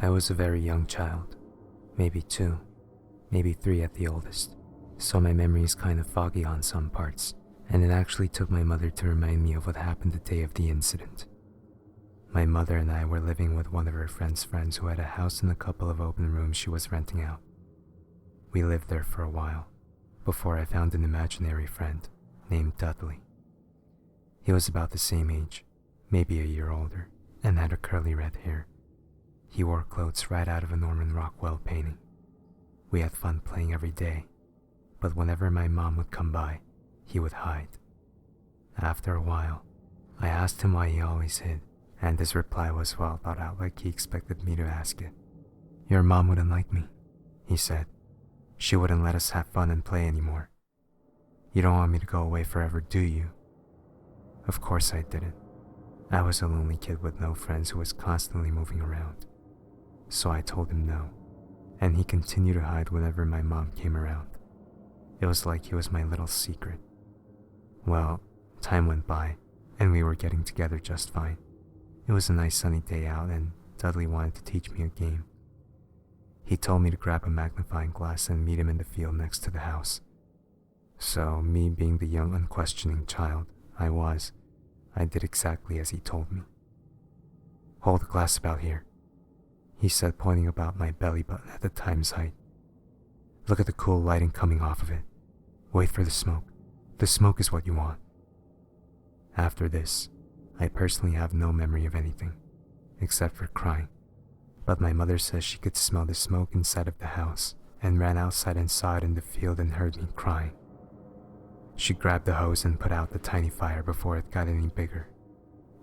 I was a very young child, maybe 2, maybe 3 at the oldest, so my memory is kind of foggy on some parts, and it actually took my mother to remind me of what happened the day of the incident. My mother and I were living with one of her friend's friends who had a house and a couple of open rooms she was renting out. We lived there for a while, before I found an imaginary friend named Dudley. He was about the same age, maybe a year older, and had a curly red hair. He wore clothes right out of a Norman Rockwell painting. We had fun playing every day, but whenever my mom would come by, he would hide. After a while, I asked him why he always hid, and his reply was well thought out, like he expected me to ask it. "Your mom wouldn't like me," he said. "She wouldn't let us have fun and play anymore. You don't want me to go away forever, do you?" Of course I didn't. I was a lonely kid with no friends who was constantly moving around. So I told him no, and he continued to hide whenever my mom came around. It was like he was my little secret. Well, time went by, and we were getting together just fine. It was a nice sunny day out, and Dudley wanted to teach me a game. He told me to grab a magnifying glass and meet him in the field next to the house. So, me being the young, unquestioning child I did exactly as he told me. "Hold the glass about here," he said, pointing about my belly button at the time's height. "Look at the cool lighting coming off of it. Wait for the smoke. The smoke is what you want." After this, I personally have no memory of anything, except for crying, but my mother says she could smell the smoke inside of the house and ran outside and saw it in the field and heard me crying. She grabbed the hose and put out the tiny fire before it got any bigger.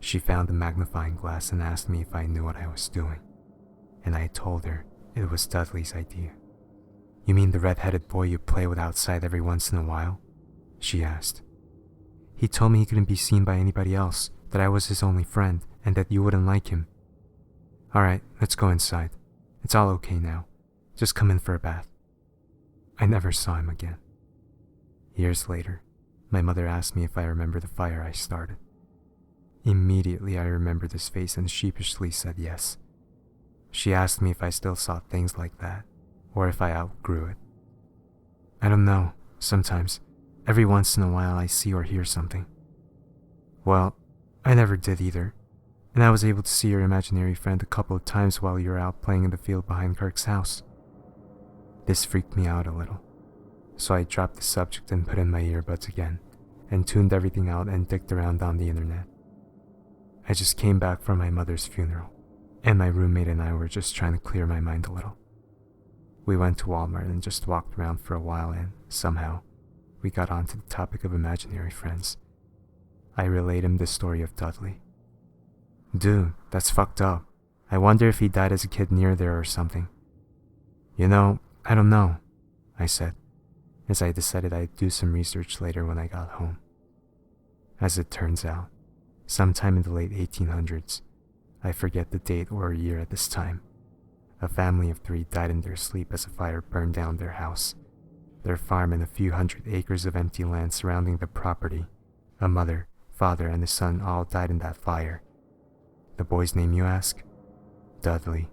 She found the magnifying glass and asked me if I knew what I was doing, and I told her it was Dudley's idea. "You mean the red-headed boy you play with outside every once in a while?" she asked. "He told me he couldn't be seen by anybody else, that I was his only friend, and that you wouldn't like him. Alright, let's go inside. It's all okay now. Just come in for a bath." I never saw him again. Years later, my mother asked me if I remember the fire I started. Immediately I remembered his face and sheepishly said yes. She asked me if I still saw things like that, or if I outgrew it. "I don't know, sometimes. Every once in a while I see or hear something." "Well, I never did either, and I was able to see your imaginary friend a couple of times while you were out playing in the field behind Kirk's house." This freaked me out a little, so I dropped the subject and put in my earbuds again, and tuned everything out and dicked around on the internet. I just came back from my mother's funeral, and my roommate and I were just trying to clear my mind a little. We went to Walmart and just walked around for a while, and somehow, we got onto the topic of imaginary friends. I relayed him the story of Dudley. "Dude, that's fucked up. I wonder if he died as a kid near there or something." "You know, I don't know," I said, as I decided I'd do some research later when I got home. As it turns out, sometime in the late 1800s, I forget the date or year at this time, a family of 3 died in their sleep as a fire burned down their house, their farm, and a few hundred acres of empty land surrounding the property. A mother, father, and a son all died in that fire. The boy's name, you ask? Dudley.